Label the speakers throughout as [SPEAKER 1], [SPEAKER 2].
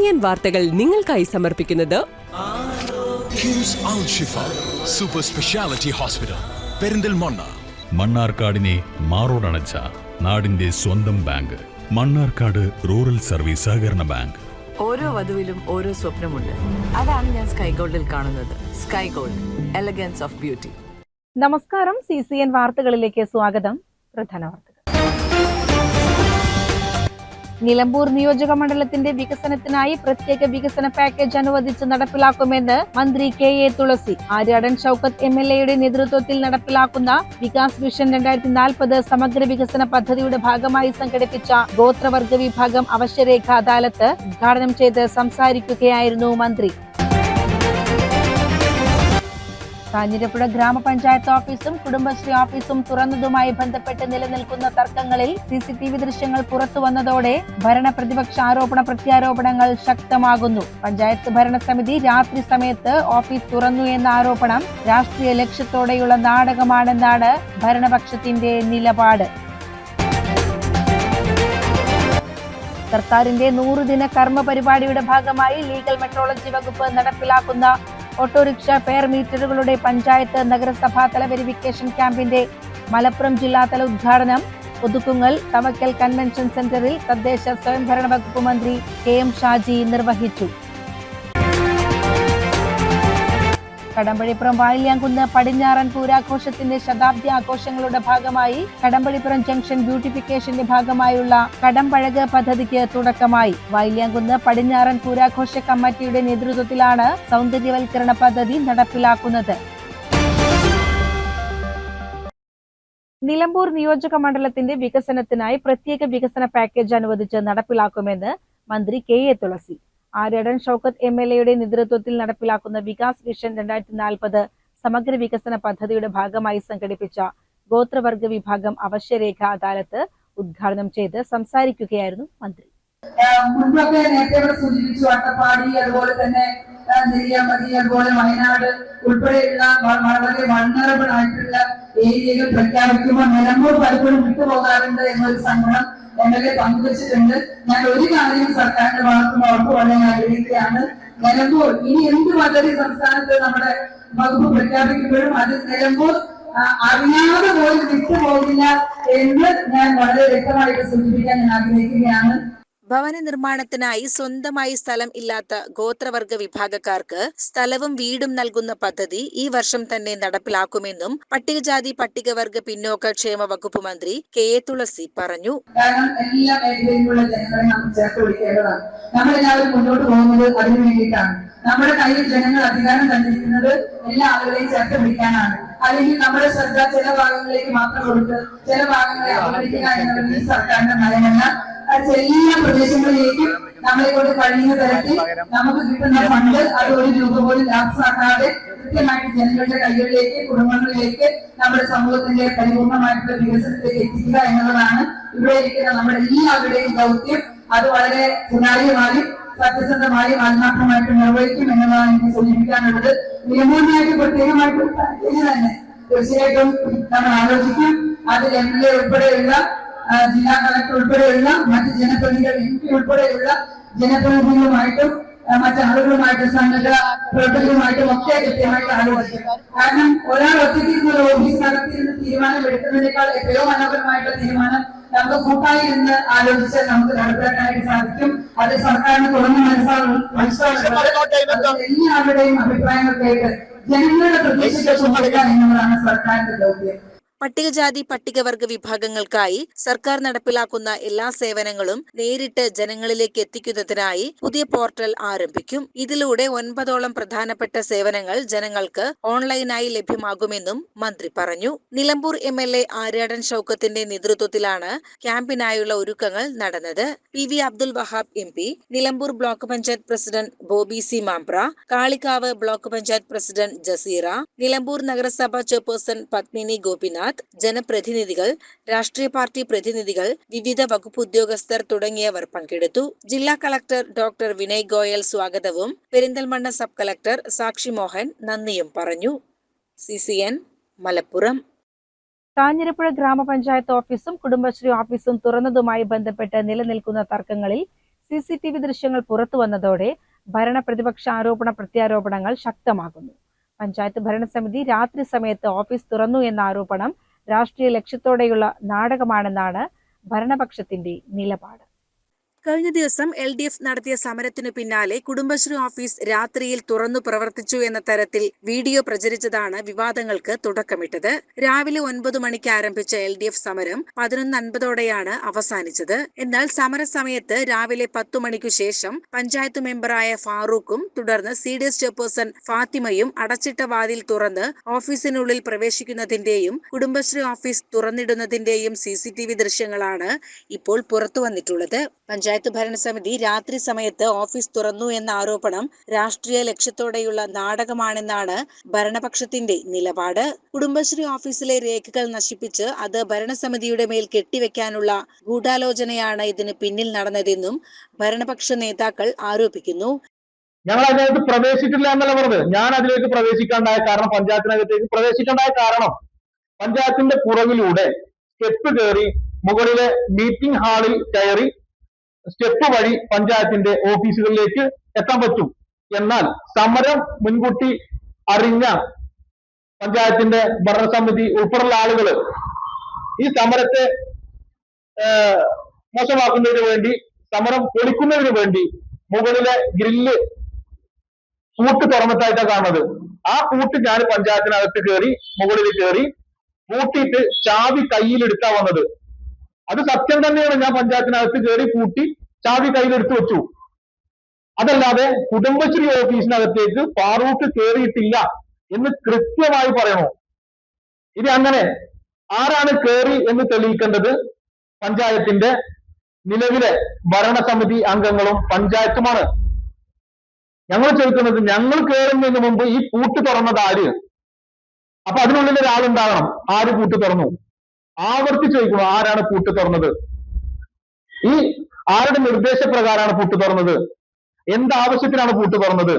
[SPEAKER 1] CCN വാർത്തകൾ നിങ്ങൾക്കായി സമർപ്പിക്കുന്നത്
[SPEAKER 2] കിംസ് അൽ ഷിഫ സൂപ്പർ സ്പെഷ്യാലിറ്റി ഹോസ്പിറ്റൽ പെരിന്തൽമണ്ണ.
[SPEAKER 3] മണ്ണാർക്കാടിനെ മാറോടണച്ച നാടിന്റെ സ്വന്തം ബാങ്ക് മണ്ണാർക്കാട് റൂറൽ സർവീസ് സഹകരണ ബാങ്ക്.
[SPEAKER 4] ഓരോ വധുവിലും ഓരോ സ്വപ്നമുണ്ട്. അതാണ് ഞാൻ സ്കൈ ഗോൾഡിൽ കാണുന്നത്. Sky gold, elegance of beauty.
[SPEAKER 5] നമസ്കാരം, CCN വാർത്തകളിലേക്ക് സ്വാഗതം. പ്രധാന വാർത്തകൾ. നിലമ്പൂർ നിയോജക മണ്ഡലത്തിന്റെ വികസനത്തിനായി പ്രത്യേക വികസന പാക്കേജ് അനുവദിച്ച് നടപ്പിലാക്കുമെന്ന് മന്ത്രി KA തുളസി. ആര്യാടൻ ഷൌക്കത്ത് MLA യുടെ നേതൃത്വത്തിൽ നടപ്പിലാക്കുന്ന വികാസ് വിഷൻ 2040 സമഗ്ര വികസന പദ്ധതിയുടെ ഭാഗമായി സംഘടിപ്പിച്ച ഗോത്രവർഗ വിഭാഗം അവശ്യരേഖ അദാലത്ത് ഉദ്ഘാടനം ചെയ്ത് സംസാരിക്കുകയായിരുന്നു മന്ത്രി. കാഞ്ഞിരപ്പുഴ ഗ്രാമപഞ്ചായത്ത് ഓഫീസും കുടുംബശ്രീ ഓഫീസും തുറന്നതുമായി ബന്ധപ്പെട്ട് നിലനിൽക്കുന്ന തർക്കങ്ങളിൽ CCTV ദൃശ്യങ്ങൾ പുറത്തു വന്നതോടെ ഭരണ പ്രതിപക്ഷ ആരോപണ പ്രത്യാരോപണങ്ങൾ ശക്തമാകുന്നു. പഞ്ചായത്ത് ഭരണസമിതി രാത്രി സമയത്ത് ഓഫീസ് തുറന്നു എന്ന ആരോപണം രാഷ്ട്രീയ ലക്ഷ്യത്തോടെയുള്ള നാടകമാണെന്നാണ് ഭരണപക്ഷത്തിന്റെ നിലപാട്. സർക്കാരിന്റെ 100 ദിന കർമ്മ പരിപാടിയുടെ ഭാഗമായി ലീഗൽ മെട്രോളജി വകുപ്പ് നടപ്പിലാക്കുന്ന ഓട്ടോറിക്ഷ ഫെയർ മീറ്ററുകളുടെ പഞ്ചായത്ത് നഗരസഭാ തല വെരിഫിക്കേഷൻ ക്യാമ്പിന്റെ മലപ്പുറം ജില്ലാതല ഉദ്ഘാടനം ഒതുക്കുങ്ങൽ തവക്കൽ കൺവെൻഷൻ സെന്ററിൽ തദ്ദേശ സ്വയംഭരണ വകുപ്പ് മന്ത്രി KM ഷാജി നിർവഹിച്ചു. കടമ്പഴിപ്പുറം വായില്യാംകുന്ന് പടിഞ്ഞാറൻ പൂരാഘോഷത്തിന്റെ ശതാബ്ദി ആഘോഷങ്ങളുടെ ഭാഗമായി കടമ്പഴിപ്പുറം ജംഗ്ഷൻ ബ്യൂട്ടിഫിക്കേഷന്റെ ഭാഗമായുള്ള കടമ്പഴക് പദ്ധതിക്ക് തുടക്കമായി. വായില്യാംകുന്ന് പടിഞ്ഞാറൻ പൂരാഘോഷ കമ്മിറ്റിയുടെ നേതൃത്വത്തിലാണ് സൗന്ദര്യവൽക്കരണ പദ്ധതി നടപ്പിലാക്കുന്നത്. നിലമ്പൂർ നിയോജക മണ്ഡലത്തിന്റെ വികസനത്തിനായി പ്രത്യേക വികസന പാക്കേജ് അനുവദിച്ച് നടപ്പിലാക്കുമെന്ന് മന്ത്രി KA തുളസി. ആര്യാടൻ ഷൌക്കത്ത് MLA യുടെ നേതൃത്വത്തിൽ നടപ്പിലാക്കുന്ന വികാസ് വിഷൻ 2040 സമഗ്ര വികസന പദ്ധതിയുടെ ഭാഗമായി സംഘടിപ്പിച്ച ഗോത്രവർഗ വിഭാഗം അവശ്യരേഖ അദാലത്ത് ഉദ്ഘാടനം ചെയ്ത് സംസാരിക്കുകയായിരുന്നു മന്ത്രി.
[SPEAKER 6] മുൻപൊക്കെ നേരത്തെ ഇവിടെ സൂചിപ്പിച്ചു അട്ടപ്പാടി, അതുപോലെ തന്നെ നെല്ലിയാമ്പതി, അതുപോലെ വയനാട് ഉൾപ്പെടെയുള്ള വളരെ വൾണറബിൾ ആയിട്ടുള്ള ഏരിയകൾ പ്രഖ്യാപിക്കുമ്പോൾ നിലമ്പൂർ പലപ്പോഴും വിട്ടുപോകാറുണ്ട് എന്നൊരു സങ്കടം MLA പങ്കുവച്ചിട്ടുണ്ട്. ഞാൻ ഒരു കാര്യം സർക്കാരിന്റെ ഭാഗത്തുനിന്ന് ഉറപ്പ് പറയാൻ ആഗ്രഹിക്കുകയാണ്. നിലമ്പൂർ ഇനി എന്ത് പദ്ധതി സംസ്ഥാനത്ത് നമ്മുടെ വകുപ്പ് പ്രഖ്യാപിക്കുമ്പോഴും അത് നിലമ്പൂർ അറിയാതെ പോലും വിട്ടുപോകില്ല എന്ന് ഞാൻ വളരെ വ്യക്തമായിട്ട് സൂചിപ്പിക്കാൻ ഞാൻ ആഗ്രഹിക്കുകയാണ്.
[SPEAKER 7] ഭവന നിർമ്മാണത്തിനായി സ്വന്തമായി സ്ഥലം ഇല്ലാത്ത ഗോത്രവർഗ വിഭാഗക്കാർക്ക് സ്ഥലവും വീടും നൽകുന്ന പദ്ധതി ഈ വർഷം തന്നെ നടപ്പിലാക്കുമെന്നും പട്ടികജാതി പട്ടികവർഗ പിന്നോക്ക ക്ഷേമ വകുപ്പ് മന്ത്രി KA തുളസി പറഞ്ഞു.
[SPEAKER 6] കാരണം എല്ലാ മേഖലയിലുള്ള ജനങ്ങളെ നമ്മൾ ചേർത്ത് പിടിക്കേണ്ടതാണ്. നമ്മളെല്ലാവരും മുന്നോട്ട് പോകുന്നത് അതിനു വേണ്ടിയിട്ടാണ്. നമ്മുടെ കയ്യിൽ ജനങ്ങൾ അധികാരം തന്നിരിക്കുന്നത് എല്ലാ ആളുകളെയും ചേർത്ത് പിടിക്കാനാണ്. അല്ലെങ്കിൽ നമ്മുടെ ശ്രദ്ധ ചില ഭാഗങ്ങളിലേക്ക് മാത്രം കൊടുത്ത് ചില ഭാഗങ്ങളെ അവഗണിക്കുക എന്നുള്ളത് ഈ സർക്കാരിന്റെ നയമല്ല. എല്ലാ പ്രദേശങ്ങളിലേക്കും നമ്മളെ കൊണ്ട് കഴിയുന്ന തരത്തിൽ നമുക്ക് കിട്ടുന്ന ഫണ്ട് അത് 1 രൂപ പോലും ലാഭമാക്കാതെ കൃത്യമായിട്ട് ജനങ്ങളുടെ കൈകളിലേക്ക്, കുടുംബങ്ങളിലേക്ക്, നമ്മുടെ സമൂഹത്തിന്റെ പരിപൂർണമായിട്ടുള്ള വികസനത്തിലേക്ക് എത്തിക്കുക എന്നുള്ളതാണ് ഇവിടെ ഇരിക്കുന്ന നമ്മുടെ എല്ലാവരുടെയും ദൗത്യം. അത് വളരെ സുതാര്യമായും സത്യസന്ധമായും ആത്മാർത്ഥമായിട്ട് നിർവഹിക്കും എന്നുള്ളതാണ് എനിക്ക് സൂചിപ്പിക്കാനുള്ളത്. നിയമവുമായിട്ട് പ്രത്യേകമായിട്ട് പാക്കേജ് തന്നെ തീർച്ചയായിട്ടും നമ്മൾ ആലോചിക്കും. അതിൽ MLA ഉൾപ്പെടെയുള്ള ജില്ലാ കളക്ടർ ഉൾപ്പെടെയുള്ള മറ്റ് ജനപ്രതിനിധികൾ, MP ഉൾപ്പെടെയുള്ള ജനപ്രതിനിധികളുമായിട്ടും മറ്റാളുകളുമായിട്ടും സംഘടന പ്രവർത്തകരുമായിട്ടും ഒക്കെ കൃത്യമായിട്ട് ആലോചിക്കും. കാരണം ഒരാൾ ഒറ്റയ്ക്ക് ഒരു ഓഫീസിനകത്ത് ഇരുന്ന് തീരുമാനം എടുക്കുന്നതിനേക്കാൾ എത്രയോ മനോഹരമായിട്ടുള്ള തീരുമാനം നമുക്ക് കൂട്ടായി ഇരുന്ന് ആലോചിച്ചാൽ നമുക്ക് നടപ്പിലാക്കാനായിട്ട് സാധിക്കും. അത് സർക്കാരിന് തുറന്ന് മനസ്സിലാവുന്നത് എല്ലാവരുടെയും അഭിപ്രായങ്ങൾ കേട്ട് ജനങ്ങളുടെ പ്രതീക്ഷയ്ക്ക് കൊടുക്കുക എന്നുള്ളതാണ് സർക്കാരിന്റെ ദൗത്യം.
[SPEAKER 7] പട്ടികജാതി പട്ടികവർഗ വിഭാഗങ്ങൾക്കായി സർക്കാർ നടപ്പിലാക്കുന്ന എല്ലാ സേവനങ്ങളും നേരിട്ട് ജനങ്ങളിലേക്ക് എത്തിക്കുന്നതിനായി പുതിയ പോർട്ടൽ ആരംഭിക്കും. ഇതിലൂടെ 9ഓളം പ്രധാനപ്പെട്ട സേവനങ്ങൾ ജനങ്ങൾക്ക് ഓൺലൈനായി ലഭ്യമാകുമെന്നും മന്ത്രി പറഞ്ഞു. നിലമ്പൂർ MLA ആര്യാടൻ ഷൌക്കത്തിന്റെ നേതൃത്വത്തിലാണ് ക്യാമ്പിനായുള്ള ഒരുക്കങ്ങൾ നടന്നത്. PV Abdul Wahab MP, Nilambur block panchayat president Bobby C Mampra, Kalikavu block panchayat president Jaseera, Nilambur നഗരസഭ ചെയർപേഴ്സൺ പത്മിനി ഗോപിനാഥ്, ജനപ്രതിനിധികൾ, രാഷ്ട്രീയ പാർട്ടി പ്രതിനിധികൾ, വിവിധ വകുപ്പ് ഉദ്യോഗസ്ഥർ തുടങ്ങിയവർ പങ്കെടുത്തു. ജില്ലാ കളക്ടർ ഡോക്ടർ വിനയ് ഗോയൽ സ്വാഗതവും പെരിന്തൽമണ്ണ സബ് കളക്ടർ സാക്ഷി മോഹൻ നന്ദിയും പറഞ്ഞു. CCN മലപ്പുറം.
[SPEAKER 5] കാഞ്ഞിരപ്പുഴ ഗ്രാമപഞ്ചായത്ത് ഓഫീസും കുടുംബശ്രീ ഓഫീസും തുറന്നതുമായി ബന്ധപ്പെട്ട് നിലനിൽക്കുന്ന തർക്കങ്ങളിൽ CCTV ദൃശ്യങ്ങൾ പുറത്തു വന്നതോടെ ഭരണ പ്രതിപക്ഷ ആരോപണ പ്രത്യാരോപണങ്ങൾ ശക്തമാകുന്നു. പഞ്ചായത്ത് ഭരണസമിതി രാത്രി സമയത്ത് ഓഫീസ് തുറന്നു എന്ന ആരോപണം രാഷ്ട്രീയ ലക്ഷ്യത്തോടെയുള്ള നാടകമാണെന്നാണ് ഭരണപക്ഷത്തിന്റെ നിലപാട്.
[SPEAKER 7] കഴിഞ്ഞ ദിവസം LDF നടത്തിയ സമരത്തിനു പിന്നാലെ കുടുംബശ്രീ ഓഫീസ് രാത്രിയിൽ തുറന്നു പ്രവർത്തിച്ചു എന്ന തരത്തിൽ വീഡിയോ പ്രചരിച്ചതാണ് വിവാദങ്ങൾക്ക് തുടക്കമിട്ടത്. രാവിലെ 9 മണിക്ക് ആരംഭിച്ച LDF സമരം 11:50ഓടെയാണ് അവസാനിച്ചത്. എന്നാൽ സമരസമയത്ത് രാവിലെ 10 മണിക്കു ശേഷം പഞ്ചായത്ത് മെമ്പറായ ഫാറൂഖും തുടർന്ന് CDS ചെയർപേഴ്സൺ ഫാത്തിമയും അടച്ചിട്ട വാതിൽ തുറന്ന് ഓഫീസിനുള്ളിൽ പ്രവേശിക്കുന്നതിന്റെയും കുടുംബശ്രീ ഓഫീസ് തുറന്നിടുന്നതിന്റെയും CCTV ദൃശ്യങ്ങളാണ് ഇപ്പോൾ പുറത്തു വന്നിട്ടുള്ളത്. പഞ്ചായത്ത് ഭരണസമിതി രാത്രി സമയത്ത് ഓഫീസ് തുറന്നു എന്ന ആരോപണം രാഷ്ട്രീയ ലക്ഷ്യത്തോടെയുള്ള നാടകമാണെന്നാണ് ഭരണപക്ഷത്തിന്റെ നിലപാട്. കുടുംബശ്രീ ഓഫീസിലെ രേഖകൾ നശിപ്പിച്ച് അത് ഭരണസമിതിയുടെ മേൽ കെട്ടിവെക്കാനുള്ള ഗൂഢാലോചനയാണ് ഇതിന് പിന്നിൽ നടന്നതെന്നും ഭരണപക്ഷ നേതാക്കൾ ആരോപിക്കുന്നു.
[SPEAKER 8] ഞങ്ങൾ അതിനകത്ത് പ്രവേശിച്ചിട്ടില്ല എന്നല്ല പറഞ്ഞത്. ഞാൻ അതിലേക്ക് പ്രവേശിക്കാണ്ടായ കാരണം, പഞ്ചായത്തിനകത്തേക്ക് പ്രവേശിക്കേണ്ടായ കാരണം, പഞ്ചായത്തിന്റെ പുറകിലൂടെ സ്റ്റെപ്പ് കയറി മുകളിലെ മീറ്റിംഗ് ഹാളിൽ കയറി സ്റ്റെപ്പ് വഴി പഞ്ചായത്തിന്റെ ഓഫീസുകളിലേക്ക് എത്താൻ പറ്റും. എന്നാൽ സമരം മുൻകൂട്ടി അറിഞ്ഞ പഞ്ചായത്തിന്റെ ഭരണസമിതി ഉൾപ്പെടെയുള്ള ആളുകൾ ഈ സമരത്തെ മോശമാക്കുന്നതിന് വേണ്ടി, സമരം പൊളിക്കുന്നതിന് വേണ്ടി മുകളിലെ ഗ്രില്ല് പൂട്ട് തുറന്നിട്ടായിട്ടാണ് കാണുന്നത്. ആ പൂട്ട് ഞാൻ പഞ്ചായത്തിനകത്ത് കയറി മുകളിൽ കയറി പൂട്ടിയിട്ട് ചാവി കയ്യിലെടുത്താ വന്നത്. അത് സത്യം തന്നെയാണ്. ഞാൻ പഞ്ചായത്തിനകത്ത് കയറി പൂട്ടി ചാവി കയ്യിലെടുത്ത് വെച്ചു. അതല്ലാതെ കുടുംബശ്രീ ഓഫീസിനകത്തേക്ക് ഫാറൂഖ് കയറിയിട്ടില്ല എന്ന് കൃത്യമായി പറയണോ? ഇത് അങ്ങനെ ആരാണ് കയറി എന്ന് തെളിയിക്കേണ്ടത് പഞ്ചായത്തിന്റെ നിലവിലെ ഭരണസമിതി അംഗങ്ങളും പഞ്ചായത്തുമാണ്. ഞങ്ങൾ ചോദിക്കുന്നത്, ഞങ്ങൾ കയറുന്നതിന് മുമ്പ് ഈ പൂട്ട് തുറന്നത് ആര്? അപ്പൊ അതിനുള്ളിൽ ഒരാളുണ്ടാകണം. ആര് പൂട്ട് തുറന്നു? ആവർത്തിച്ച് ചോദിക്കുന്നു, ആരാണ് പൂട്ട് തുറന്നത്? ഈ ആരുടെ നിർദ്ദേശപ്രകാരമാണ് പൂട്ട് തുറന്നത്? എന്താവശ്യത്തിനാണ് പൂട്ട് തുറന്നത്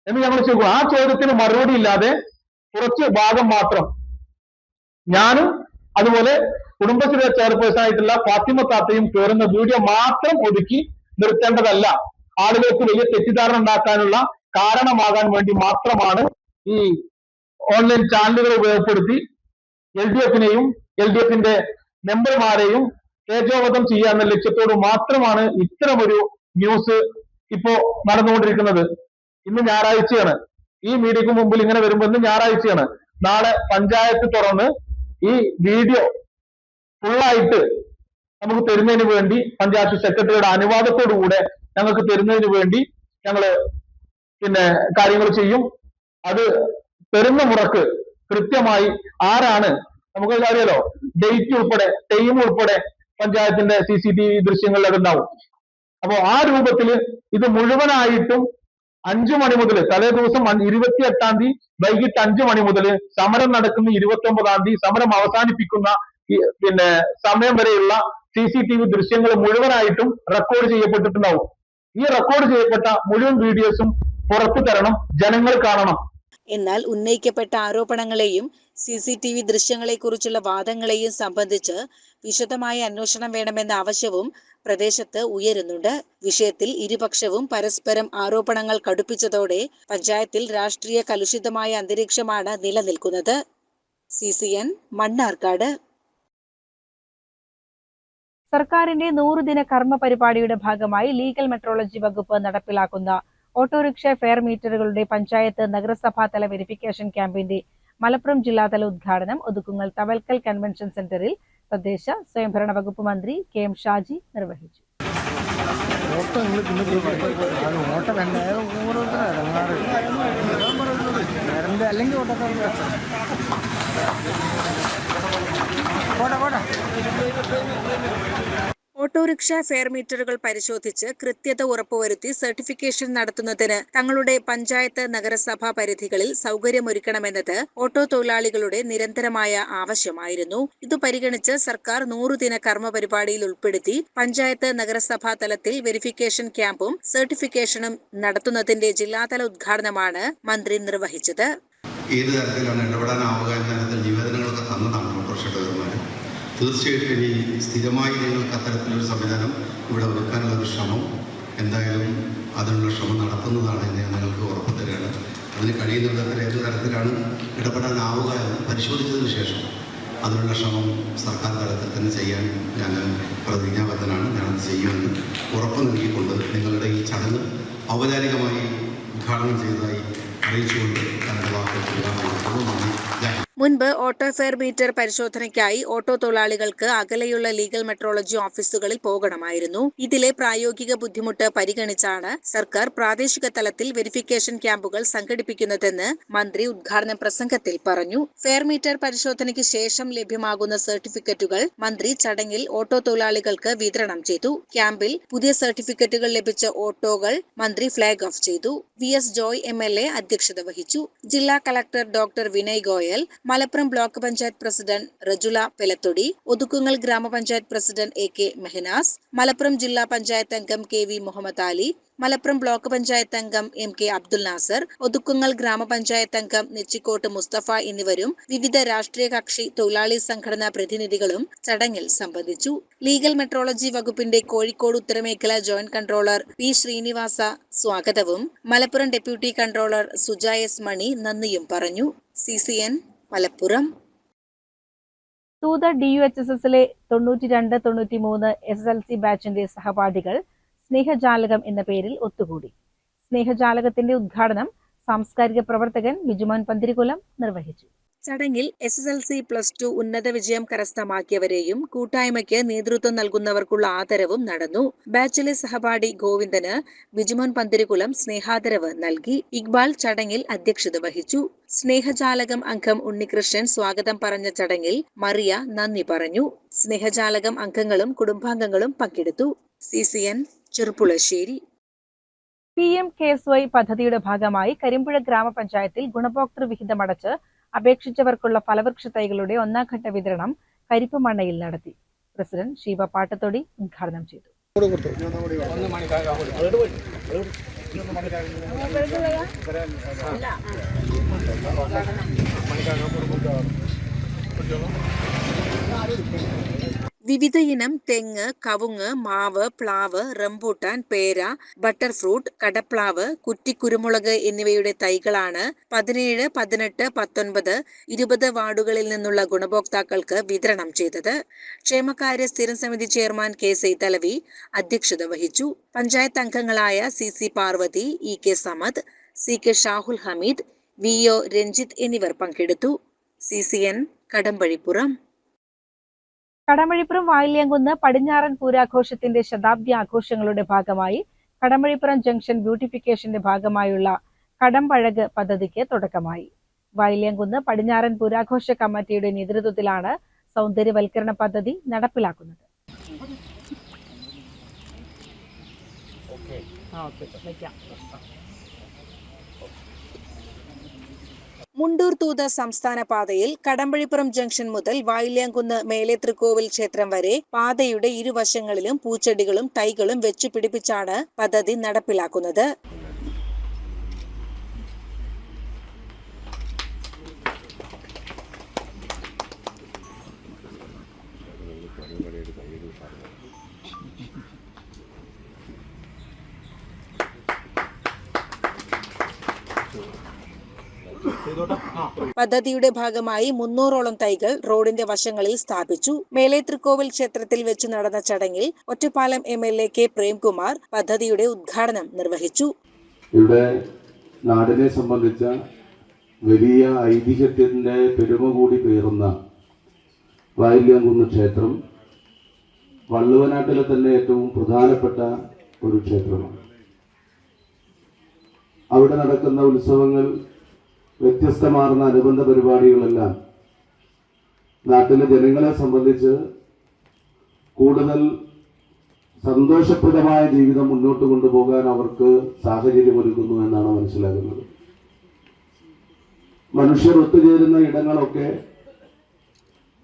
[SPEAKER 8] എന്ന് ഞങ്ങൾ ചോദിക്കും. ആ ചോദ്യത്തിന് മറുപടി ഇല്ലാതെ കുറച്ച് ഭാഗം മാത്രം ഞാനും അതുപോലെ കുടുംബശ്രീ ചെയർപേഴ്സൺ ആയിട്ടുള്ള ഫാത്തിമ താത്തയും കയറുന്ന വീഡിയോ മാത്രം ഒതുക്കി നിർത്തേണ്ടതല്ല. ആളുകൾക്ക് വലിയ തെറ്റിദ്ധാരണ ഉണ്ടാക്കാനുള്ള കാരണമാകാൻ വേണ്ടി മാത്രമാണ് ഈ ഓൺലൈൻ ചാനലുകൾ ഉപയോഗപ്പെടുത്തി LDFനെയും LDFന്റെ മെമ്പർമാരെയും തേജോവധം ചെയ്യാന്ന ലക്ഷ്യത്തോട് മാത്രമാണ് ഇത്തരമൊരു ന്യൂസ് ഇപ്പോ നടന്നുകൊണ്ടിരിക്കുന്നത്. ഇന്ന് ഞായറാഴ്ചയാണ്. ഈ മീഡിയക്ക് മുമ്പിൽ ഇങ്ങനെ വരുമ്പോൾ ഇന്ന് ഞായറാഴ്ചയാണ്. നാളെ പഞ്ചായത്ത് തുറന്ന് ഈ വീഡിയോ ഫുള്ളായിട്ട് നമുക്ക് തരുന്നതിന് വേണ്ടി പഞ്ചായത്ത് സെക്രട്ടറിയുടെ അനുവാദത്തോടുകൂടെ ഞങ്ങൾക്ക് തരുന്നതിന് വേണ്ടി ഞങ്ങള് കാര്യങ്ങൾ ചെയ്യും. അത് തരുന്ന മുറക്ക് കൃത്യമായി ആരാണ്, നമുക്ക് അറിയാലോ, ഡേറ്റ് ഉൾപ്പെടെ ടൈം ഉൾപ്പെടെ പഞ്ചായത്തിന്റെ CCTV ദൃശ്യങ്ങളിൽ അതുണ്ടാവും. അപ്പോ ആ രൂപത്തിൽ ഇത് മുഴുവനായിട്ടും 5 മണി മുതൽ, തലേ ദിവസം 28-ാം തീയതി വൈകിട്ട് 5 മണി മുതൽ സമരം നടക്കുന്ന 29-ാം തീയതി സമരം അവസാനിപ്പിക്കുന്ന സമയം വരെയുള്ള CCTV ദൃശ്യങ്ങൾ മുഴുവനായിട്ടും റെക്കോർഡ് ചെയ്യപ്പെട്ടിട്ടുണ്ടാവും. ഈ റെക്കോർഡ് ചെയ്യപ്പെട്ട മുഴുവൻ വീഡിയോസും പുറത്തു തരണം, ജനങ്ങൾ കാണണം.
[SPEAKER 7] എന്നാൽ ഉന്നയിക്കപ്പെട്ട ആരോപണങ്ങളെയും CCTV ദൃശ്യങ്ങളെക്കുറിച്ചുള്ള വാദങ്ങളെയും സംബന്ധിച്ച് വിശദമായ അന്വേഷണം വേണമെന്ന ആവശ്യവും പ്രദേശത്ത് ഉയരുന്നുണ്ട്. വിഷയത്തിൽ ഇരുപക്ഷവും പരസ്പരം ആരോപണങ്ങൾ കടുപ്പിച്ചതോടെ പഞ്ചായത്തിൽ രാഷ്ട്രീയ കലുഷിതമായ അന്തരീക്ഷമാണ് നിലനിൽക്കുന്നത്. CCN മണ്ണാർക്കാട്.
[SPEAKER 5] സർക്കാരിന്റെ 100 ദിന കർമ്മ പരിപാടിയുടെ ഭാഗമായി ലീഗൽ മെട്രോളജി വകുപ്പ് നടപ്പിലാക്കുന്ന ഓട്ടോറിക്ഷ ഫെയർ മീറ്ററുകളുടെ പഞ്ചായത്ത് നഗരസഭാ തല വെരിഫിക്കേഷൻ ക്യാമ്പിന്റെ മലപ്പുറം ജില്ലാതല ഉദ്ഘാടനം ഒതുക്കുങ്ങൽ തവൽക്കൽ കൺവെൻഷൻ സെന്ററിൽ തദ്ദേശ സ്വയംഭരണ വകുപ്പ് മന്ത്രി KM ഷാജി നിർവഹിച്ചു.
[SPEAKER 7] ഓട്ടോറിക്ഷ ഫെയർ മീറ്ററുകൾ പരിശോധിച്ച് കൃത്യത ഉറപ്പുവരുത്തി സർട്ടിഫിക്കേഷൻ നടത്തുന്നതിന് തങ്ങളുടെ പഞ്ചായത്ത് നഗരസഭാ പരിധികളിൽ സൗകര്യമൊരുക്കണമെന്നത് ഓട്ടോ തൊഴിലാളികളുടെ നിരന്തരമായ ആവശ്യമായിരുന്നു. ഇത് പരിഗണിച്ച് സർക്കാർ 100 ദിന കർമ്മ പരിപാടിയിൽ ഉൾപ്പെടുത്തി പഞ്ചായത്ത് നഗരസഭാ തലത്തിൽ വെരിഫിക്കേഷൻ ക്യാമ്പും സർട്ടിഫിക്കേഷനും നടത്തുന്നതിന്റെ ജില്ലാതല ഉദ്ഘാടനമാണ് മന്ത്രി നിർവഹിച്ചത്.
[SPEAKER 9] ഏത് തരത്തിലാണ് ഇടപെടാനാവുക എന്ന തരത്തിൽ നിവേദനങ്ങളൊക്കെ തന്നതാണ് ഓട്ടോറിക്ഷ ഡ്രൈവർമാർ. തീർച്ചയായിട്ടും ഇനി സ്ഥിരമായി നിങ്ങൾക്ക് അത്തരത്തിലൊരു സംവിധാനം ഇവിടെ ഒരുക്കാനുള്ള ഒരു ശ്രമം എന്തായാലും അതിനുള്ള ശ്രമം നടത്തുന്നതാണ് എന്ന് ഞാൻ നിങ്ങൾക്ക് ഉറപ്പ് തരികയാണ്. അതിന് കഴിയുന്ന വിധത്തിൽ ഏത് തരത്തിലാണ് ഇടപെടാനാവുക എന്ന് പരിശോധിച്ചതിന് ശേഷം അതിനുള്ള ശ്രമം സർക്കാർ തലത്തിൽ തന്നെ ചെയ്യാൻ ഞാൻ പ്രതിജ്ഞാബദ്ധനാണ്. ഞാനത് ചെയ്യുമെന്ന് ഉറപ്പ് നൽകിക്കൊണ്ട് നിങ്ങളുടെ ഈ ചടങ്ങ് ഔപചാരികമായി ഉദ്ഘാടനം ചെയ്തതായി അറിയിച്ചുകൊണ്ട് തങ്ങളുടെ വാക്കുകൾ ചെയ്യാൻ
[SPEAKER 7] മുൻപ് ഓട്ടോ ഫെയർ മീറ്റർ പരിശോധനയ്ക്കായി ഓട്ടോ തൊഴിലാളികൾക്ക് അകലെയുള്ള ലീഗൽ മെട്രോളജി ഓഫീസുകളിൽ പോകണമായിരുന്നു. ഇതിലെ പ്രായോഗിക ബുദ്ധിമുട്ട് പരിഗണിച്ചാണ് സർക്കാർ പ്രാദേശിക തലത്തിൽ വെരിഫിക്കേഷൻ ക്യാമ്പുകൾ സംഘടിപ്പിക്കുന്നതെന്ന് മന്ത്രി ഉദ്ഘാടന പ്രസംഗത്തിൽ പറഞ്ഞു. ഫെയർ മീറ്റർ പരിശോധനയ്ക്ക് ശേഷം ലഭ്യമാകുന്ന സർട്ടിഫിക്കറ്റുകൾ മന്ത്രി ചടങ്ങിൽ ഓട്ടോ തൊഴിലാളികൾക്ക് വിതരണം ചെയ്തു. ക്യാമ്പിൽ പുതിയ സർട്ടിഫിക്കറ്റുകൾ ലഭിച്ച ഓട്ടോകൾ മന്ത്രി ഫ്ളാഗ് ഓഫ് ചെയ്തു. VS ജോയ് MLA അധ്യക്ഷത വഹിച്ചു. ജില്ലാ collector doctor Vinay Goyal, Malappuram block panchayat president Rajula Pelathodi, Othukkungal gramapanchayat president AK Mehnas, Malappuram ജില്ലാ പഞ്ചായത്ത് അംഗം KV മുഹമ്മദ് അലി, മലപ്പുറം ബ്ലോക്ക് പഞ്ചായത്ത് അംഗം MK അബ്ദുൽ നാസർ, ഒതുക്കുങ്ങൽ ഗ്രാമപഞ്ചായത്ത് അംഗം നെച്ചിക്കോട്ട് മുസ്തഫ എന്നിവരും വിവിധ രാഷ്ട്രീയ കക്ഷി തൊഴിലാളി സംഘടനാ പ്രതിനിധികളും ചടങ്ങിൽ സംബന്ധിച്ചു. ലീഗൽ മെട്രോളജി വകുപ്പിന്റെ കോഴിക്കോട് ഉത്തരമേഖല ജോയിന്റ് കൺട്രോളർ P ശ്രീനിവാസ സ്വാഗതവും Malappuram deputy controller Suja S Mani നന്ദിയും പറഞ്ഞു. CCN മലപ്പുറം.
[SPEAKER 5] തൂത DUHSSലെ 92-93 SSLC ബാച്ചിന്റെ സഹപാഠികൾ സ്നേഹജാലകം എന്ന പേരിൽ ഒത്തുകൂടി. സ്നേഹജാലകത്തിന്റെ ഉദ്ഘാടനം സാംസ്കാരിക പ്രവർത്തകൻ ബിജുമോൻ പന്തിരികുലം നിർവഹിച്ചു.
[SPEAKER 7] ചടങ്ങിൽ SSLC+2 ഉന്നത വിജയം കരസ്ഥമാക്കിയവരെയും കൂട്ടായ്മയ്ക്ക് നേതൃത്വം നൽകുന്നവർക്കുള്ള ആദരവും നടന്നു. ബാച്ചിലെ സഹപാഠി ഗോവിന്ദന് ബിജുമോൻ പന്തിരികുലം സ്നേഹാദരവ് നൽകി. ഇക്ബാൽ ചടങ്ങിൽ അധ്യക്ഷത വഹിച്ചു. സ്നേഹജാലകം അംഗം ഉണ്ണികൃഷ്ണൻ സ്വാഗതം പറഞ്ഞ ചടങ്ങിൽ മറിയ നന്ദി പറഞ്ഞു. സ്നേഹജാലകം അംഗങ്ങളും കുടുംബാംഗങ്ങളും പങ്കെടുത്തു. CCN ചെറുപ്പുളശ്ശേരി.
[SPEAKER 5] PMKSY പദ്ധതിയുടെ ഭാഗമായി കരിമ്പുഴ ഗ്രാമപഞ്ചായത്തിൽ ഗുണഭോക്തൃ വിഹിതമടച്ച് അപേക്ഷിച്ചവർക്കുള്ള ഫലവൃക്ഷ തൈകളുടെ ഒന്നാംഘട്ട വിതരണം കരിപ്പമണ്ണയിൽ നടത്തി. പ്രസിഡന്റ് ഷീബ പാട്ടത്തൊടി ഉദ്ഘാടനം ചെയ്തു.
[SPEAKER 7] വിവിധ ഇനം തെങ്ങ്, കവുങ്ങ്, മാവ്, പ്ലാവ്, റംബൂട്ടാൻ, പേര, ബട്ടർ ഫ്രൂട്ട്, കടപ്ലാവ്, കുറ്റിക്കുരുമുളക് എന്നിവയുടെ തൈകളാണ് 17, 18, 19, 20 വാർഡുകളിൽ നിന്നുള്ള ഗുണഭോക്താക്കൾക്ക് വിതരണം ചെയ്തത്. ക്ഷേമകാര്യ സ്ഥിരം സമിതി ചെയർമാൻ K സൈതലവി അധ്യക്ഷത വഹിച്ചു. പഞ്ചായത്ത് അംഗങ്ങളായ CC Parvathi, EK Samad, CK Shahul Hameed, VO Ranjith എന്നിവർ പങ്കെടുത്തു. CCN കടമ്പഴിപ്പുറം.
[SPEAKER 5] കടമഴിപ്പുറം വായില്യാങ്കുന്ന് പടിഞ്ഞാറൻ പൂരാഘോഷത്തിന്റെ ശതാബ്ദി ആഘോഷങ്ങളുടെ ഭാഗമായി കടമഴിപ്പുറം ജംഗ്ഷൻ ബ്യൂട്ടിഫിക്കേഷന്റെ ഭാഗമായുള്ള കടമ്പഴക് പദ്ധതിക്ക് തുടക്കമായി. വായില്യാങ്കുന്ന് പടിഞ്ഞാറൻ പൂരാഘോഷ കമ്മിറ്റിയുടെ നേതൃത്വത്തിലാണ് സൗന്ദര്യവൽക്കരണ പദ്ധതി നടപ്പിലാക്കുന്നത്.
[SPEAKER 7] മുണ്ടൂർ തൂത സംസ്ഥാന പാതയിൽ കടമ്പഴിപ്പുറം ജംഗ്ഷൻ മുതൽ വായില്യാങ്കുന്ന് മേലേത്രിക്കോവിൽ ക്ഷേത്രം വരെ പാതയുടെ ഇരുവശങ്ങളിലും പൂച്ചെടികളും തൈകളും വെച്ചുപിടിപ്പിച്ചാണ് പദ്ധതി നടപ്പിലാക്കുന്നത്. പദ്ധതിയുടെ ഭാഗമായി 300ഓളം തൈകൾ റോഡിന്റെ വശങ്ങളിൽ സ്ഥാപിച്ചു. മേലേത്രിക്കോവിൽ ക്ഷേത്രത്തിൽ വെച്ച് നടന്ന ചടങ്ങിൽ ഒറ്റപ്പാലം MLA K പ്രേംകുമാർ പദ്ധതിയുടെ ഉദ്ഘാടനം നിർവഹിച്ചു.
[SPEAKER 10] ഇവിടെ നാടിനെ സംബന്ധിച്ച വലിയ ഐതിഹ്യത്തിന്റെ പെരുമ കൂടി പേറുന്ന വായില്യാങ്കുന്ന് ക്ഷേത്രം വള്ളുവനാട്ടിലെ തന്നെ ഏറ്റവും പ്രധാനപ്പെട്ട ഒരു ക്ഷേത്രമാണ്. അവിടെ നടക്കുന്ന ഉത്സവങ്ങൾ, വ്യത്യസ്തമാർന്ന അനുബന്ധ പരിപാടികളെല്ലാം നാട്ടിലെ ജനങ്ങളെ സംബന്ധിച്ച് കൂടുതൽ സന്തോഷപ്രദമായ ജീവിതം മുന്നോട്ട് കൊണ്ടുപോകാൻ അവർക്ക് സാഹചര്യമൊരുക്കുന്നു എന്നാണ് മനസ്സിലാകുന്നത്. മനുഷ്യർ ഒത്തുചേരുന്ന ഇടങ്ങളൊക്കെ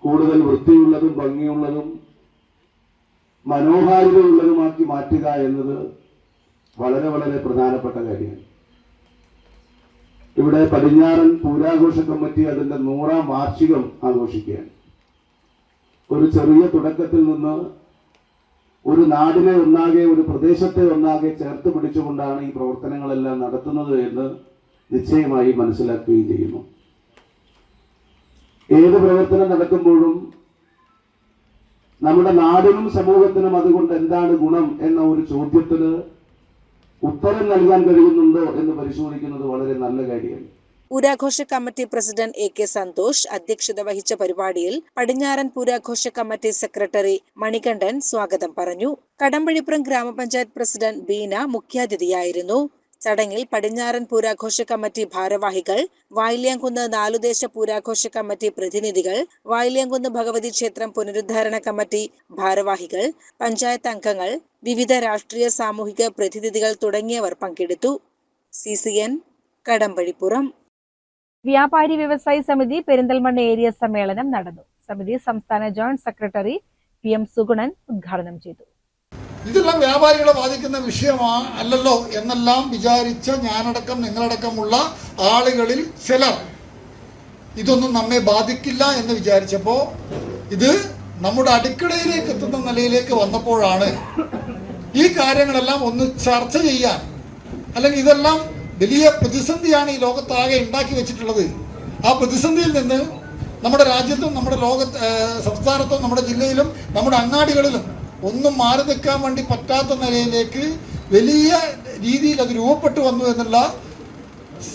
[SPEAKER 10] കൂടുതൽ വൃത്തിയുള്ളതും ഭംഗിയുള്ളതും മനോഹാരിതയുള്ളതുമാക്കി മാറ്റുക എന്നത് വളരെ വളരെ പ്രധാനപ്പെട്ട കാര്യമാണ്. ഇവിടെ പടിഞ്ഞാറൻ പൂരാഘോഷ കമ്മിറ്റി അതിന്റെ 100ാം വാർഷികം ആഘോഷിക്കുകയാണ്. ഒരു ചെറിയ തുടക്കത്തിൽ നിന്ന് ഒരു നാടിനെ ഒന്നാകെ, ഒരു പ്രദേശത്തെ ഒന്നാകെ ചേർത്ത് പിടിച്ചുകൊണ്ടാണ് ഈ പ്രവർത്തനങ്ങളെല്ലാം നടത്തുന്നത് എന്ന് നിശ്ചയമായി മനസ്സിലാക്കുകയും ചെയ്യുന്നു. ഏത് പ്രവർത്തനം നടക്കുമ്പോഴും നമ്മുടെ നാടിനും സമൂഹത്തിനും അതുകൊണ്ട് എന്താണ് ഗുണം എന്ന ഒരു ചോദ്യത്തിന് ഉത്തരം നൽകാൻ കഴിയുന്നുണ്ടോ എന്ന് പരിശോധിക്കുന്നത് വളരെ നല്ല കാര്യമാണ്.
[SPEAKER 7] പൂരാഘോഷ committee president A K Santhosh അധ്യക്ഷത വഹിച്ച പരിപാടിയിൽ പടിഞ്ഞാറൻ പൂരാഘോഷ കമ്മിറ്റി സെക്രട്ടറി മണികണ്ഠൻ സ്വാഗതം പറഞ്ഞു. കടമ്പഴിപ്പുറം ഗ്രാമപഞ്ചായത്ത് പ്രസിഡന്റ് ബീന മുഖ്യാതിഥിയായിരുന്നു. ചടങ്ങിൽ പടിഞ്ഞാറൻ പൂരാഘോഷ കമ്മിറ്റി ഭാരവാഹികൾ, വായില്യാംകുന്ന് നാലുദേശ പൂരാഘോഷ കമ്മിറ്റി പ്രതിനിധികൾ, വായില്യാംകുന്ന് ഭഗവതി ക്ഷേത്രം പുനരുദ്ധാരണ കമ്മിറ്റി ഭാരവാഹികൾ, പഞ്ചായത്ത് അംഗങ്ങൾ, വിവിധ രാഷ്ട്രീയ സാമൂഹിക പ്രതിനിധികൾ തുടങ്ങിയവർ പങ്കെടുത്തു. CCN കടമ്പഴിപ്പുറം.
[SPEAKER 5] വ്യാപാരി വ്യവസായി സമിതി പെരിന്തൽമണ്ണ ഏരിയ സമ്മേളനം നടന്നു. സമിതി സംസ്ഥാന ജോയിന്റ് സെക്രട്ടറി PM സുഗുണൻ ഉദ്ഘാടനം ചെയ്തു.
[SPEAKER 11] ഇതെല്ലാം വ്യാപാരികളെ ബാധിക്കുന്ന അല്ലല്ലോ എന്നെല്ലാം വിചാരിച്ച ഞാനടക്കം നിങ്ങളടക്കമുള്ള ആളുകളിൽ ചിലർ ഇതൊന്നും നമ്മെ ബാധിക്കില്ല എന്ന് വിചാരിച്ചപ്പോൾ ഇത് നമ്മുടെ അടുക്കളയിലേക്ക് എത്തുന്ന നിലയിലേക്ക് വന്നപ്പോഴാണ് ഈ കാര്യങ്ങളെല്ലാം ഒന്ന് ചർച്ച ചെയ്യാൻ, അല്ലെങ്കിൽ ഇതെല്ലാം വലിയ പ്രതിസന്ധിയാണ് ഈ ലോകത്താകെ ഉണ്ടാക്കി വെച്ചിട്ടുള്ളത്. ആ പ്രതിസന്ധിയിൽ നിന്ന് നമ്മുടെ രാജ്യത്തും നമ്മുടെ സംസ്ഥാനത്തും നമ്മുടെ ജില്ലയിലും നമ്മുടെ അങ്ങാടികളിലും ഒന്നും മാറി നിൽക്കാൻ വേണ്ടി പറ്റാത്ത നിലയിലേക്ക് വലിയ രീതിയിൽ അത് രൂപപ്പെട്ടു വന്നു എന്നുള്ള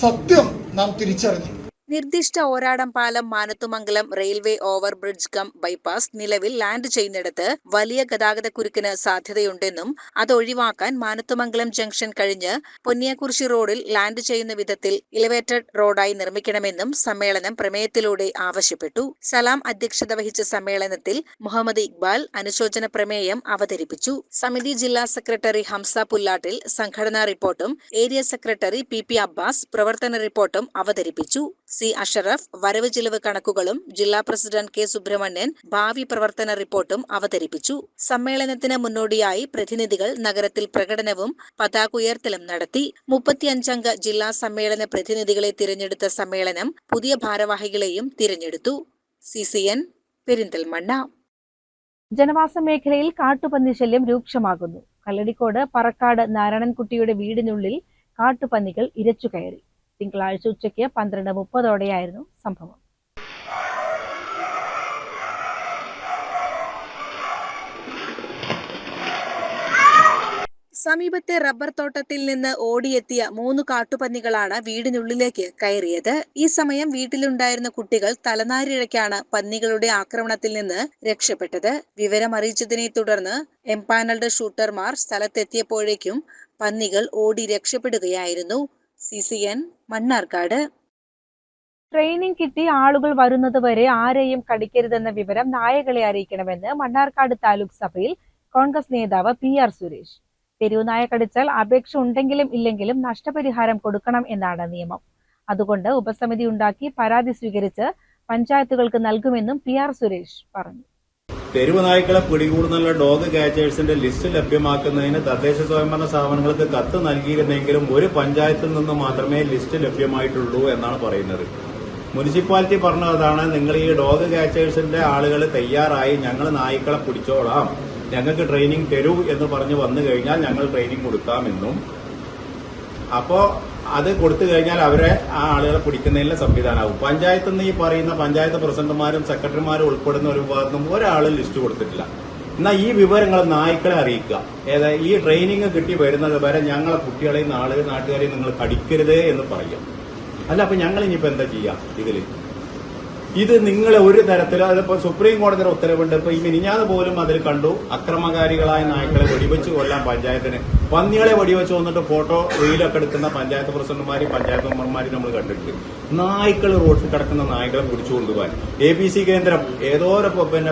[SPEAKER 11] സത്യം നാം തിരിച്ചറിഞ്ഞു.
[SPEAKER 7] നിർദ്ദിഷ്ട Orodampalam Manathumangalam railway over bridge cum bypass നിലവിൽ ലാൻഡ് ചെയ്യുന്നിടത്ത് വലിയ ഗതാഗതക്കുരുക്കിന് സാധ്യതയുണ്ടെന്നും അത് ഒഴിവാക്കാൻ മാനത്തുമംഗലം ജംഗ്ഷൻ കഴിഞ്ഞ് പൊന്നിയക്കുറിശി റോഡിൽ ലാൻഡ് ചെയ്യുന്ന വിധത്തിൽ എലിവേറ്റഡ് റോഡായി നിർമ്മിക്കണമെന്നും സമ്മേളനം പ്രമേയത്തിലൂടെ ആവശ്യപ്പെട്ടു. സലാം അധ്യക്ഷത വഹിച്ച സമ്മേളനത്തിൽ മുഹമ്മദ് ഇക്ബാൽ അനുശോചന പ്രമേയം അവതരിപ്പിച്ചു. സമിതി ജില്ലാ സെക്രട്ടറി ഹംസ പുല്ലാട്ടിൽ സംഘടനാ റിപ്പോർട്ടും ഏരിയ സെക്രട്ടറി PP അബ്ബാസ് പ്രവർത്തന റിപ്പോർട്ടും അവതരിപ്പിച്ചു. C. അഷറഫ് വരവ് ചിലവ് കണക്കുകളും ജില്ലാ പ്രസിഡന്റ് K. സുബ്രഹ്മണ്യൻ ഭാവി പ്രവർത്തന റിപ്പോർട്ടും അവതരിപ്പിച്ചു. സമ്മേളനത്തിന് മുന്നോടിയായി പ്രതിനിധികൾ നഗരത്തിൽ പ്രകടനവും പതാക ഉയർത്തലും നടത്തി. 35 അംഗ ജില്ലാ സമ്മേളന പ്രതിനിധികളെ തിരഞ്ഞെടുത്ത സമ്മേളനം പുതിയ ഭാരവാഹികളെയും തിരഞ്ഞെടുത്തു. CCN പെരിന്തൽമണ്ണ.
[SPEAKER 5] ജനവാസ മേഖലയിൽ കാട്ടുപന്നി ശല്യം രൂക്ഷമാകുന്നു. കല്ലടിക്കോട് പറക്കാട് നാരായണൻകുട്ടിയുടെ വീടിനുള്ളിൽ കാട്ടുപന്നികൾ ഇരച്ചുകയറി. തിങ്കളാഴ്ച ഉച്ചയ്ക്ക് 12:30 സംഭവം.
[SPEAKER 7] സമീപത്തെ റബ്ബർ തോട്ടത്തിൽ നിന്ന് ഓടിയെത്തിയ 3 കാട്ടുപന്നികളാണ് വീടിനുള്ളിലേക്ക് കയറിയത്. ഈ സമയം വീട്ടിലുണ്ടായിരുന്ന കുട്ടികൾ തലനാരിഴയ്ക്കാണ് പന്നികളുടെ ആക്രമണത്തിൽ നിന്ന് രക്ഷപ്പെട്ടത്. വിവരമറിയിച്ചതിനെ തുടർന്ന് എംപാനൽഡ് ഷൂട്ടർമാർ സ്ഥലത്തെത്തിയപ്പോഴേക്കും പന്നികൾ ഓടി രക്ഷപ്പെടുകയായിരുന്നു. CCN മണ്ണാർക്കാട്.
[SPEAKER 5] ട്രെയിനിങ് കിട്ടി ആളുകൾ വരുന്നത് വരെ ആരെയും കടിക്കരുതെന്ന വിവരം നായകളെ അറിയിക്കണമെന്ന് മണ്ണാർക്കാട് താലൂക്ക് സഭയിൽ കോൺഗ്രസ് നേതാവ് PR സുരേഷ്. തെരുവുനായ കടിച്ചാൽ അപേക്ഷ ഉണ്ടെങ്കിലും ഇല്ലെങ്കിലും നഷ്ടപരിഹാരം കൊടുക്കണം എന്നാണ് നിയമം. അതുകൊണ്ട് ഉപസമിതി ഉണ്ടാക്കി പരാതി സ്വീകരിച്ച് പഞ്ചായത്തുകൾക്ക് നൽകുമെന്നും PR സുരേഷ് പറഞ്ഞു.
[SPEAKER 12] തെരുവ് നായ്ക്കളെ പിടികൂടുന്നുള്ള ഡോഗ് ക്യാച്ചേഴ്സിന്റെ ലിസ്റ്റ് ലഭ്യമാക്കുന്നതിന് തദ്ദേശ സ്വയംഭരണ സ്ഥാപനങ്ങൾക്ക് കത്ത് നൽകിയിരുന്നെങ്കിലും ഒരു പഞ്ചായത്തിൽ നിന്ന് മാത്രമേ ലിസ്റ്റ് ലഭ്യമായിട്ടുള്ളൂ എന്നാണ് പറയുന്നത്. മുനിസിപ്പാലിറ്റി പറഞ്ഞതാണ്, നിങ്ങൾ ഈ ഡോഗ് ക്യാച്ചേഴ്സിന്റെ ആളുകൾ തയ്യാറായി ഞങ്ങൾ നായ്ക്കളെ പിടിച്ചോളാം, ഞങ്ങൾക്ക് ട്രെയിനിങ് തരൂ എന്ന് പറഞ്ഞ് വന്നു കഴിഞ്ഞാൽ ഞങ്ങൾ ട്രെയിനിങ് കൊടുക്കാമെന്നും, അപ്പോ അത് കൊടുത്തു കഴിഞ്ഞാൽ അവരെ ആ ആളുകളെ പിടിക്കുന്നതിനുള്ള സംവിധാനമാകും. പഞ്ചായത്തിൽ നിന്ന് ഈ പറയുന്ന പഞ്ചായത്ത് പ്രസിഡന്റുമാരും സെക്രട്ടറിമാരും ഉൾപ്പെടുന്ന ഒരു വിഭാഗത്തും ഒരാളും ലിസ്റ്റ് കൊടുത്തിട്ടില്ല. എന്നാൽ ഈ വിവരങ്ങൾ നായ്ക്കളെ അറിയിക്കുക. ഈ ട്രെയിനിങ് കിട്ടി വരുന്നത് വരെ ഞങ്ങളെ കുട്ടികളെയും നാട്ടുകാരെയും നിങ്ങൾ കടിക്കരുത് എന്ന് പറയും. അല്ല, അപ്പൊ ഞങ്ങൾ ഇനിയിപ്പോ എന്താ ചെയ്യാം? ഇത് നിങ്ങളെ ഒരു തരത്തിലും, അതിപ്പോ സുപ്രീം കോടതിയുടെ ഉത്തരവുണ്ട്. ഇപ്പൊ ഈ മിനിഞ്ഞാത് പോലും അതിൽ കണ്ടു, അക്രമകാരികളായ നായ്ക്കളെ വെടിവെച്ച് കൊല്ലാൻ പഞ്ചായത്തിന്, പന്നികളെ വെടിവെച്ച് വന്നിട്ട് ഫോട്ടോ റീലൊക്കെ എടുക്കുന്ന പഞ്ചായത്ത് പ്രസിഡന്റുമാരും പഞ്ചായത്ത് മെമ്പർമാരും നമ്മൾ കണ്ടിട്ടുണ്ട്. നായ്ക്കൾ റോഡിൽ കിടക്കുന്ന നായ്ക്കളെ പിടിച്ചുകൊണ്ടുപോകാൻ ABC കേന്ദ്രം ഏതോ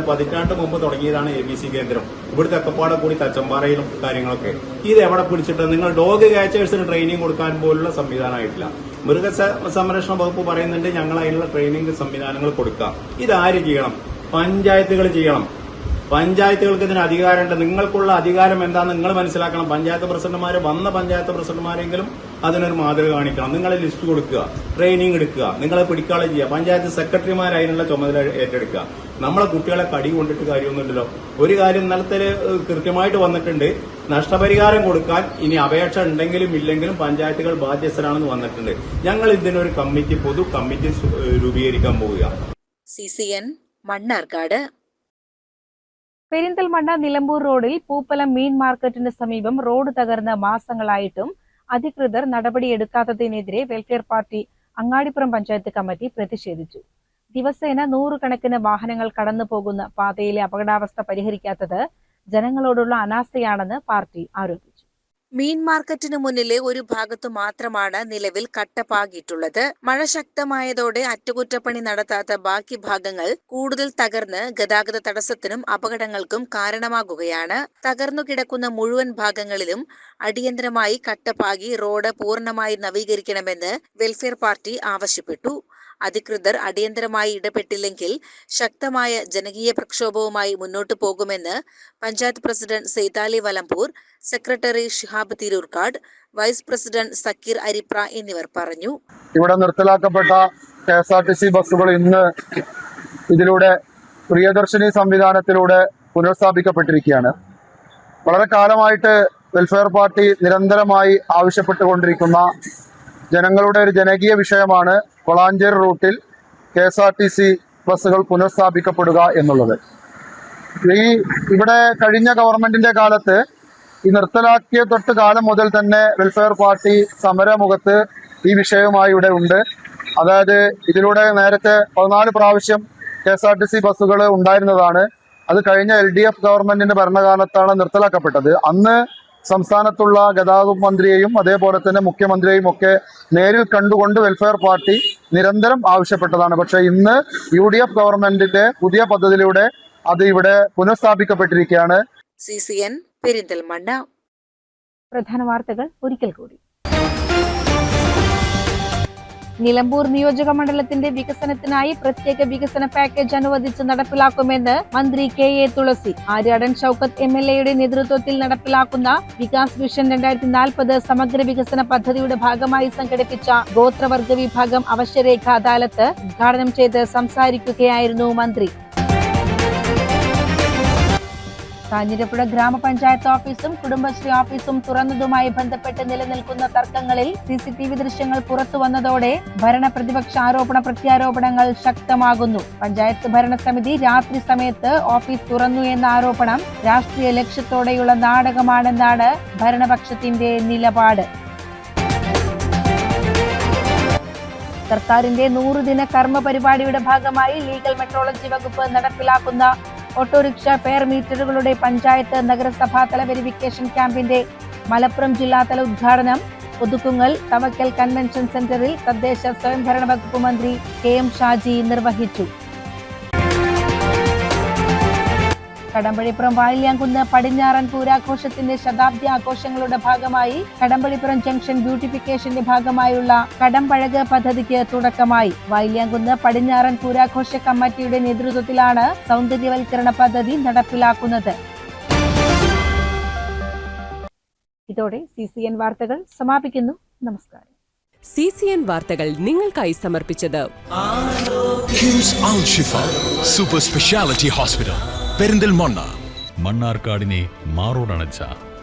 [SPEAKER 12] പതിറ്റാണ്ട് മുമ്പ് തുടങ്ങിയതാണ്. ABC കേന്ദ്രം ഇവിടുത്തെ ഒക്കെപ്പാടെ കൂടി തച്ചമ്പാറയിലും കാര്യങ്ങളൊക്കെ. ഇത് എവിടെ പിടിച്ചിട്ട് നിങ്ങൾ ഡോഗ് ക്യാച്ചേഴ്സിന് ട്രെയിനിങ് കൊടുക്കാൻ പോലുള്ള സംവിധാനമായിട്ടില്ല. മൃഗസംരക്ഷണ വകുപ്പ് പറയുന്നുണ്ട് ഞങ്ങൾ അതിനുള്ള ട്രെയിനിങ് സംവിധാനങ്ങൾ കൊടുക്കാം. ഇതാര് ചെയ്യണം? പഞ്ചായത്തുകൾ ചെയ്യണം. പഞ്ചായത്തുകൾക്ക് ഇതിന് അധികാരമുണ്ട്. നിങ്ങൾക്കുള്ള അധികാരം എന്താണെന്ന് നിങ്ങൾ മനസ്സിലാക്കണം. പഞ്ചായത്ത് പ്രസിഡന്റുമാർ പഞ്ചായത്ത് പ്രസിഡന്റുമാരെങ്കിലും അതിനൊരു മാതൃക കാണിക്കണം. നിങ്ങൾ ലിസ്റ്റ് കൊടുക്കുക, ട്രെയിനിങ് എടുക്കുക, നിങ്ങളെ പിടിക്കാളെ ചെയ്യുക, പഞ്ചായത്ത് സെക്രട്ടറിമാർ അതിനുള്ള ചുമതല ഏറ്റെടുക്കുക. നമ്മളെ കുട്ടികളെ കടി കൊണ്ടിട്ട് കാര്യമൊന്നുമില്ലല്ലോ. ഒരു കാര്യം ഇന്നലത്തെ കൃത്യമായിട്ട് വന്നിട്ടുണ്ട്, നഷ്ടപരിഹാരം കൊടുക്കാൻ ഇനി അപേക്ഷ ഉണ്ടെങ്കിലും ഇല്ലെങ്കിലും പഞ്ചായത്തുകൾ ബാധ്യസ്ഥരാണെന്ന് വന്നിട്ടുണ്ട്. ഞങ്ങൾ ഇതിനൊരു പൊതു കമ്മിറ്റി രൂപീകരിക്കാൻ പോവുക.
[SPEAKER 7] CCN മണ്ണാർക്കാട്.
[SPEAKER 5] പെരിന്തൽമണ്ണ നിലമ്പൂർ റോഡിൽ പൂപ്പലം മീൻ മാർക്കറ്റിന് സമീപം റോഡ് തകർന്ന് മാസങ്ങളായിട്ടും അധികൃതർ നടപടിയെടുക്കാത്തതിനെതിരെ welfare party Angadipuram panchayat committee പ്രതിഷേധിച്ചു. ദിവസേന 100 കണക്കിന് വാഹനങ്ങൾ കടന്നു പോകുന്ന പാതയിലെ അപകടാവസ്ഥ പരിഹരിക്കാത്തത് ജനങ്ങളോടുള്ള അനാസ്ഥയാണെന്ന് പാർട്ടി ആരോപിച്ചു.
[SPEAKER 7] മീൻ മാർക്കറ്റിന് മുന്നിലെ ഒരു ഭാഗത്തു മാത്രമാണ് നിലവിൽ കട്ട പാകിയിട്ടുള്ളത്. മഴ ശക്തമായതോടെ അറ്റകുറ്റപ്പണി നടത്താത്ത ബാക്കി ഭാഗങ്ങൾ കൂടുതൽ തകർന്ന് ഗതാഗത തടസ്സത്തിനും അപകടങ്ങൾക്കും കാരണമാകുകയാണ്. തകർന്നു കിടക്കുന്ന മുഴുവൻ ഭാഗങ്ങളിലും അടിയന്തരമായി കട്ട പാകി റോഡ് പൂർണ്ണമായി നവീകരിക്കണമെന്ന് വെൽഫെയർ പാർട്ടി ആവശ്യപ്പെട്ടു. അധികൃതർ അടിയന്തരമായി ഇടപെട്ടില്ലെങ്കിൽ ശക്തമായ ജനകീയ പ്രക്ഷോഭവുമായി മുന്നോട്ടു പോകുമെന്ന് panchayat president Saithali Valambur, secretary Shihab Thirurkad, vice president Zakir Aripra എന്നിവർ പറഞ്ഞു.
[SPEAKER 8] ഇവിടെ നിർത്തലാക്കപ്പെട്ട KSRTC ബസ്സുകൾ ഇന്ന് ഇതിലൂടെ പ്രിയദർശിനി സംവിധാനത്തിലൂടെ പുനഃസ്ഥാപിക്കപ്പെട്ടിരിക്കുകയാണ്. വളരെ കാലമായിട്ട് വെൽഫെയർ പാർട്ടി നിരന്തരമായി ആവശ്യപ്പെട്ടുകൊണ്ടിരിക്കുന്ന ജനങ്ങളുടെ ഒരു ജനകീയ വിഷയമാണ് വളാഞ്ചേരി റൂട്ടിൽ KSRTC ബസ്സുകൾ പുനഃസ്ഥാപിക്കപ്പെടുക എന്നുള്ളത്. ഇവിടെ കഴിഞ്ഞ ഗവൺമെന്റിന്റെ കാലത്ത് ഈ നിർത്തലാക്കിയ തൊട്ട് കാലം മുതൽ തന്നെ വെൽഫെയർ പാർട്ടി സമരമുഖത്ത് ഈ വിഷയവുമായി ഇവിടെ ഉണ്ട്. അതായത് ഇതിലൂടെ നേരത്തെ 14 പ്രാവശ്യം KSRTC ബസ്സുകൾ ഉണ്ടായിരുന്നതാണ്. അത് കഴിഞ്ഞ LDF ഗവൺമെന്റിന്റെ ഭരണകാലത്താണ് നിർത്തലാക്കപ്പെട്ടത്. അന്ന് സംസ്ഥാനത്തുള്ള ഗതാഗത മന്ത്രിയെയും അതേപോലെ തന്നെ മുഖ്യമന്ത്രിയെയും ഒക്കെ നേരിൽ കണ്ടുകൊണ്ട് വെൽഫെയർ പാർട്ടി നിരന്തരം ആവശ്യപ്പെട്ടതാണ്. പക്ഷേ ഇന്ന് UDF ഗവൺമെന്റിന്റെ പുതിയ പദ്ധതിയിലൂടെ അത് ഇവിടെ പുനഃസ്ഥാപിക്കപ്പെട്ടിരിക്കുകയാണ്.
[SPEAKER 7] CCN പെരിന്തൽമണ്ണ.
[SPEAKER 5] പ്രധാന വാർത്തകൾ ഒരിക്കൽ കൂടി. നിലമ്പൂർ നിയോജക മണ്ഡലത്തിന്റെ വികസനത്തിനായി പ്രത്യേക വികസന പാക്കേജ് അനുവദിച്ച് നടപ്പിലാക്കുമെന്ന് മന്ത്രി KA തുളസി. ആര്യാടൻ ഷൌക്കത്ത് MLA നേതൃത്വത്തിൽ നടപ്പിലാക്കുന്ന വികാസ് വിഷൻ 2040 സമഗ്ര വികസന പദ്ധതിയുടെ ഭാഗമായി സംഘടിപ്പിച്ച ഗോത്രവർഗ വിഭാഗം അവശ്യരേഖ അദാലത്ത് ഉദ്ഘാടനം ചെയ്ത് സംസാരിക്കുകയായിരുന്നു മന്ത്രി. കാഞ്ഞിരപ്പുഴ ഗ്രാമപഞ്ചായത്ത് ഓഫീസും കുടുംബശ്രീ ഓഫീസും തുറന്നതുമായി ബന്ധപ്പെട്ട് നിലനിൽക്കുന്ന തർക്കങ്ങളിൽ CCTV ദൃശ്യങ്ങൾ പുറത്തുവന്നതോടെ ഭരണ പ്രതിപക്ഷ ആരോപണ പ്രത്യാരോപണങ്ങൾ ശക്തമാകുന്നു. പഞ്ചായത്ത് ഭരണസമിതി രാത്രി സമയത്ത് ഓഫീസ് തുറന്നു എന്ന ആരോപണം രാഷ്ട്രീയ ലക്ഷ്യത്തോടെയുള്ള നാടകമാണെന്നാണ് ഭരണപക്ഷത്തിന്റെ നിലപാട്. സർക്കാരിന്റെ 100 ദിന കർമ്മ പരിപാടിയുടെ ഭാഗമായി ലീഗൽ മെട്രോളജി വകുപ്പ് നടപ്പിലാക്കുന്ന ഓട്ടോറിക്ഷ ഫെയർ മീറ്ററുകളുടെ പഞ്ചായത്ത് നഗരസഭാ തല വെരിഫിക്കേഷൻ ക്യാമ്പിന്റെ മലപ്പുറം ജില്ലാതല ഉദ്ഘാടനം പുതുക്കുങ്ങൽ തവക്കൽ കൺവെൻഷൻ സെന്ററിൽ തദ്ദേശ സ്വയംഭരണ വകുപ്പ് മന്ത്രി KM ഷാജി നിർവഹിച്ചു. കടമ്പഴിപ്പുറം വായില്യാംകുന്ന് പടിഞ്ഞാറൻ പൂരാഘോഷത്തിന്റെ ശതാബ്ദി ആഘോഷങ്ങളുടെ ഭാഗമായി കടമ്പഴിപ്പുറം ജംഗ്ഷൻ ബ്യൂട്ടിഫിക്കേഷന്റെ ഭാഗമായുള്ള കടമ്പഴക് പദ്ധതിക്ക് തുടക്കമായി. വായില്യാംകുന്ന് പടിഞ്ഞാറൻ പൂരാഘോഷ കമ്മിറ്റിയുടെ നേതൃത്വത്തിലാണ് സൗന്ദര്യവൽക്കരണ പദ്ധതി നടപ്പിലാക്കുന്നത്. ഇതോടെ CCN വാർത്തകൾ സമാപിക്കുന്നു. നമസ്കാരം.
[SPEAKER 1] CCN വാർത്തകൾ നിങ്ങൾക്കായി സമർപ്പിച്ചത്
[SPEAKER 2] കിംസ് അൽ ഷിഫ സൂപ്പർ സ്പെഷ്യാലിറ്റി ഹോസ്പിറ്റൽ പെരിന്തൽമണ്ണ.
[SPEAKER 3] മണ്ണാർക്കാടിനെ മാറോടണച്ച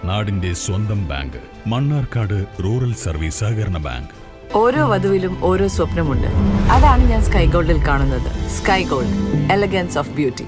[SPEAKER 3] നാടിന്റെ സ്വന്തം ബാങ്ക് മണ്ണാർക്കാട് റൂറൽ സർവീസ് സഹകരണ ബാങ്ക്.
[SPEAKER 4] ഓരോ വധുവിലും ഓരോ സ്വപ്നമുണ്ട്. അതാണ് ഞാൻ സ്കൈ ഗോൾഡിൽ കാണുന്നത്. Sky gold, elegance of beauty.